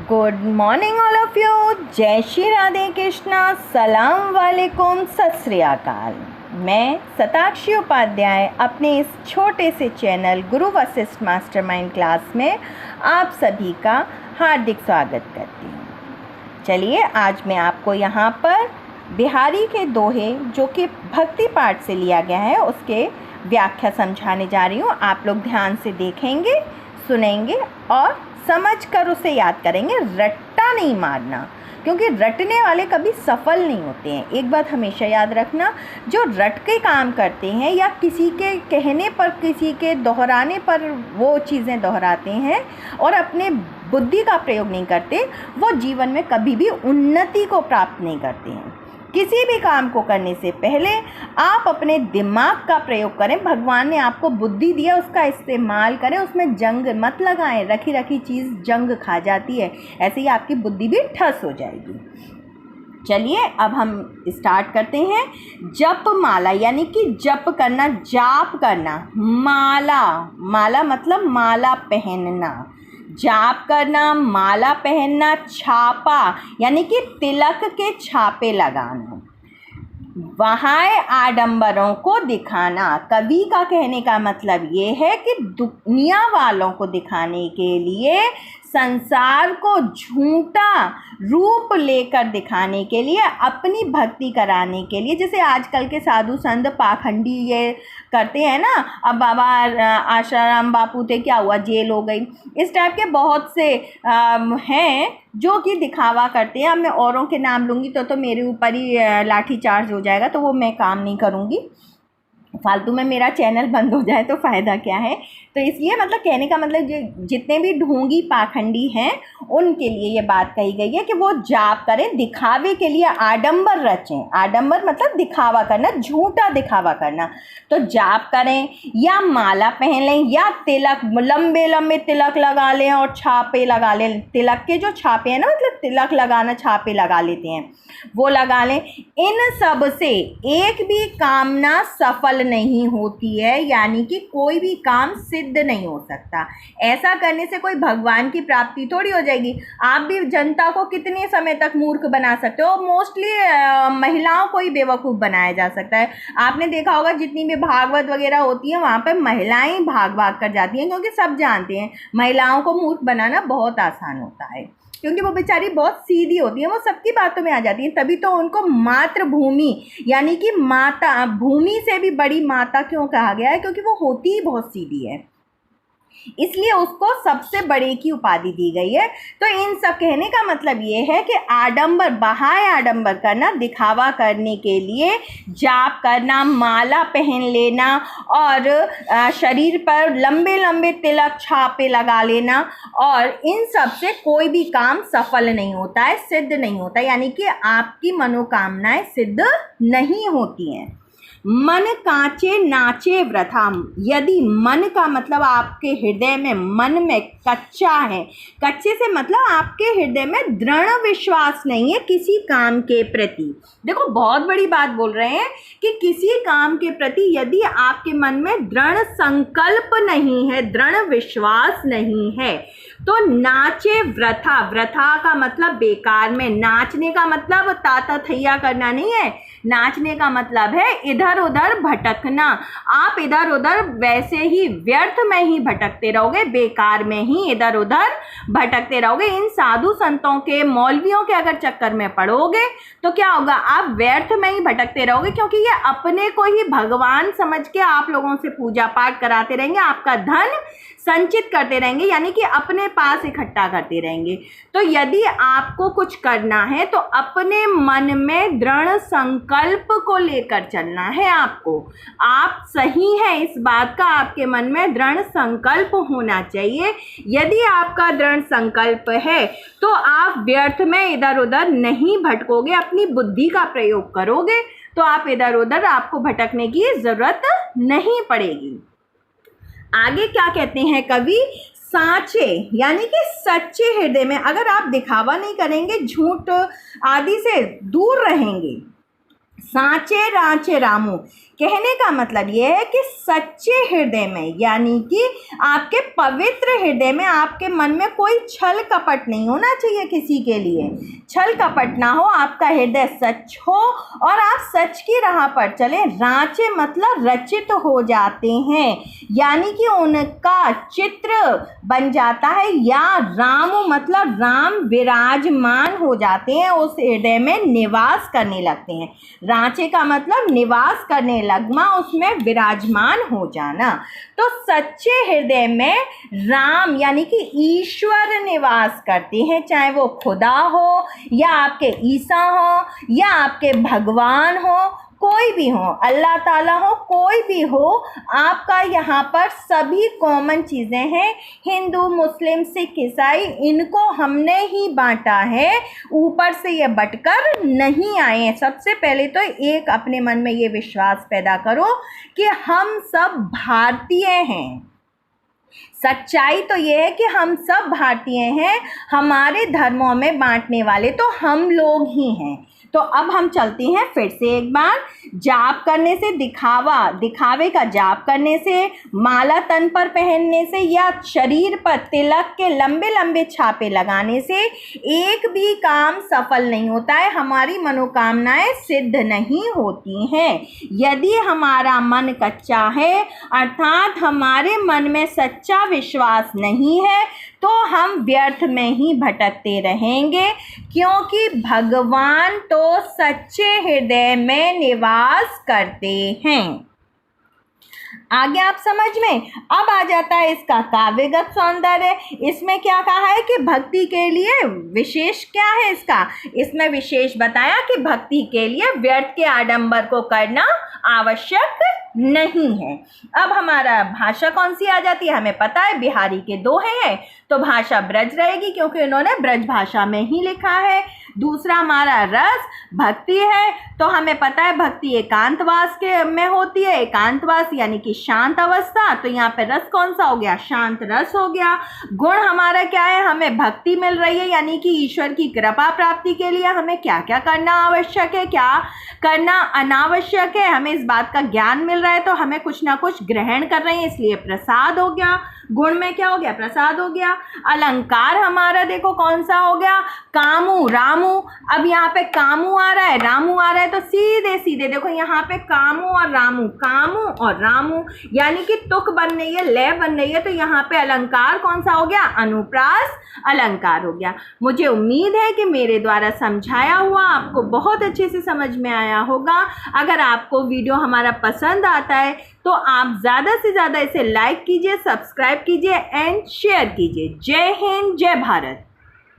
Good morning all of you. जय श्री राधे कृष्णा, सलाम वालेकुम, सत श्री अकाल। मैं शताक्षी उपाध्याय अपने इस छोटे से चैनल गुरु वशिष्ठ मास्टरमाइंड क्लास में आप सभी का हार्दिक स्वागत करती हूँ। चलिए आज मैं आपको यहाँ पर बिहारी के दोहे जो कि भक्ति पाठ से लिया गया है उसके व्याख्या समझाने जा रही हूँ। आप लोग ध्यान से देखेंगे, सुनेंगे और समझ कर उसे याद करेंगे। रट्टा नहीं मारना, क्योंकि रटने वाले कभी सफल नहीं होते हैं। एक बात हमेशा याद रखना, जो रट के काम करते हैं या किसी के कहने पर, किसी के दोहराने पर वो चीज़ें दोहराते हैं और अपने बुद्धि का प्रयोग नहीं करते, वो जीवन में कभी भी उन्नति को प्राप्त नहीं करते हैं। किसी भी काम को करने से पहले आप अपने दिमाग का प्रयोग करें। भगवान ने आपको बुद्धि दिया, उसका इस्तेमाल करें, उसमें जंग मत लगाएं। रखी रखी चीज़ जंग खा जाती है, ऐसे ही आपकी बुद्धि भी ठस हो जाएगी। चलिए अब हम स्टार्ट करते हैं। जप माला यानी कि जप करना, जाप करना। माला, माला मतलब माला पहनना, जाप करना, माला पहनना। छापा यानी कि तिलक के छापे लगाना। वहाय आडंबरों को दिखाना। कवि का कहने का मतलब ये है कि दुनिया वालों को दिखाने के लिए, संसार को झूठा रूप लेकर दिखाने के लिए, अपनी भक्ति कराने के लिए, जैसे आजकल के साधु संत पाखंडी ये करते हैं ना। अब बाबा आशाराम बापू थे, क्या हुआ, जेल हो गई। इस टाइप के बहुत से हैं जो कि दिखावा करते हैं। अब मैं औरों के नाम लूँगी तो मेरे ऊपर ही लाठी चार्ज हो जाएगा, तो वो मैं काम नहीं करूँगी। फालतू में मेरा चैनल बंद हो जाए तो फ़ायदा क्या है। तो इसलिए मतलब कहने का मतलब जितने भी ढोंगी पाखंडी हैं उनके लिए ये बात कही गई है कि वो जाप करें, दिखावे के लिए आडंबर रचें। आडंबर मतलब दिखावा करना, झूठा दिखावा करना। तो जाप करें या माला पहन लें या तिलक, लंबे लंबे तिलक लगा लें और छापे लगा लें। तिलक के जो छापे हैं ना, मतलब तिलक लगाना, छापे लगा लेते हैं, वो लगा लें। इन सब से एक भी कामना सफल नहीं होती है, यानी कि कोई भी काम सिद्ध नहीं हो सकता। ऐसा करने से कोई भगवान की प्राप्ति थोड़ी हो जाएगी। आप भी जनता को कितने समय तक मूर्ख बना सकते हो। मोस्टली महिलाओं को ही बेवकूफ़ बनाया जा सकता है। आपने देखा होगा जितनी भी भागवत वगैरह होती है वहाँ पर महिलाएं भाग भाग कर जाती हैं, क्योंकि सब जानते हैं महिलाओं को मूर्ख बनाना बहुत आसान होता है, क्योंकि वो बेचारी बहुत सीधी होती है, वो सबकी बातों में आ जाती हैं। तभी तो उनको मातृभूमि यानी कि माता, भूमि से भी बड़ी माता क्यों कहा गया है, क्योंकि वो होती ही बहुत सीधी है, इसलिए उसको सबसे बड़े की उपाधि दी गई है। तो इन सब कहने का मतलब ये है कि आडंबर, बहाय आडंबर करना, दिखावा करने के लिए जाप करना, माला पहन लेना और शरीर पर लंबे लंबे तिलक छापे लगा लेना, और इन सब से कोई भी काम सफल नहीं होता है, सिद्ध नहीं होता, यानी कि आपकी मनोकामनाएं सिद्ध नहीं होती हैं। मन कांचे नाचे वृथा। यदि मन का मतलब आपके हृदय में, मन में कच्चा है, कच्चे से मतलब आपके हृदय में दृढ़ विश्वास नहीं है किसी काम के प्रति। देखो बहुत बड़ी बात बोल रहे हैं कि किसी काम के प्रति यदि आपके मन में दृढ़ संकल्प नहीं है, दृढ़ विश्वास नहीं है, तो नाचे वृथा। वृथा का मतलब बेकार में। नाचने का मतलब ताता थैया करना नहीं है। नाचने का मतलब है इधर उधर भटकना। आप इधर उधर वैसे ही व्यर्थ में ही भटकते रहोगे, बेकार में ही इधर उधर भटकते रहोगे। इन साधु संतों के, मौलवियों के अगर चक्कर में पड़ोगे तो क्या होगा, आप व्यर्थ में ही भटकते रहोगे, क्योंकि ये अपने को ही भगवान समझ के आप लोगों से पूजा पाठ कराते रहेंगे, आपका धन संचित करते रहेंगे, यानी कि अपने पास इकट्ठा करते रहेंगे। तो यदि आपको कुछ करना है तो अपने मन में दृढ़ संकल्प को लेकर चलना है आपको। आप सही हैं इस बात का, आपके मन में दृढ़ संकल्प होना चाहिए। यदि आपका दृढ़ संकल्प है तो आप व्यर्थ में इधर उधर नहीं भटकोगे, अपनी बुद्धि का प्रयोग करोगे तो आप इधर उधर, आपको भटकने की ज़रूरत नहीं पड़ेगी। आगे क्या कहते हैं कवि, साँचे यानी कि सच्चे हृदय में। अगर आप दिखावा नहीं करेंगे, झूठ आदि से दूर रहेंगे, सांचे रांचे रामू, कहने का मतलब ये है कि सच्चे हृदय में, यानी कि आपके पवित्र हृदय में, आपके मन में कोई छल कपट नहीं होना चाहिए किसी के लिए। छल कपट ना हो, आपका हृदय सच हो और आप सच की राह पर चलें। रांचे मतलब रचित हो जाते हैं, यानी कि उनका चित्र बन जाता है, या रामू मतलब राम विराजमान हो जाते हैं, उस हृदय में निवास करने लगते हैं। रांचे का मतलब निवास करने लगना, उसमें विराजमान हो जाना। तो सच्चे हृदय में राम यानी कि ईश्वर निवास करते हैं, चाहे वो खुदा हो या आपके ईसा हो या आपके भगवान हो, कोई भी हो, अल्लाह ताला हो, कोई भी हो, आपका यहाँ पर सभी कॉमन चीज़ें हैं। हिंदू, मुस्लिम, सिख, ईसाई, इनको हमने ही बांटा है, ऊपर से ये बटकर नहीं आए हैं। सबसे पहले तो एक अपने मन में ये विश्वास पैदा करो कि हम सब भारतीय हैं। सच्चाई तो ये है कि हम सब भारतीय हैं, हमारे धर्मों में बांटने वाले तो हम लोग ही हैं। तो अब हम चलते हैं फिर से एक बार। जाप करने से, दिखावे का जाप करने से, माला तन पर पहनने से या शरीर पर तिलक के लंबे लंबे छापे लगाने से एक भी काम सफल नहीं होता है, हमारी मनोकामनाएं सिद्ध नहीं होती हैं। यदि हमारा मन कच्चा है, अर्थात हमारे मन में सच्चा विश्वास नहीं है, तो हम व्यर्थ में ही भटकते रहेंगे, क्योंकि भगवान तो सच्चे हृदय में निवास करते हैं। आगे आप समझ में अब आ जाता है इसका काव्यगत सौंदर्य। इसमें क्या कहा है कि भक्ति के लिए विशेष क्या है इसका, इसमें विशेष बताया कि भक्ति के लिए व्यर्थ के आडंबर को करना आवश्यक नहीं है। अब हमारा भाषा कौन सी आ जाती है, हमें पता है बिहारी के दोहे हैं, तो भाषा ब्रज रहेगी क्योंकि उन्होंने ब्रज भाषा में ही लिखा है। दूसरा हमारा रस भक्ति है, तो हमें पता है भक्ति एकांतवास के में होती है, एकांतवास यानी कि शांत अवस्था, तो यहाँ पे रस कौन सा हो गया, शांत रस हो गया। गुण हमारा क्या है, हमें भक्ति मिल रही है, यानी कि ईश्वर की कृपा प्राप्ति के लिए हमें क्या क्या करना आवश्यक है, क्या करना अनावश्यक है, हमें इस बात का ज्ञान मिल रहा है, तो हमें कुछ ना कुछ ग्रहण कर रहे हैं, इसलिए प्रसाद हो गया। गुण में क्या हो गया, प्रसाद हो गया। अलंकार हमारा देखो कौन सा हो गया, कामू रामू। अब यहाँ पे कामू आ रहा है, रामू आ रहा है, तो सीधे सीधे देखो यहाँ पे कामू और रामू यानी कि तुक बन रही है, लय बन रही है, तो यहाँ पे अलंकार कौन सा हो गया, अनुप्रास अलंकार हो गया। मुझे उम्मीद है कि मेरे द्वारा समझाया हुआ आपको बहुत अच्छे से समझ में आया होगा। अगर आपको वीडियो हमारा पसंद आता है तो आप ज़्यादा से ज़्यादा इसे लाइक कीजिए, सब्सक्राइब कीजिए एंड शेयर कीजिए। जय हिंद, जय भारत।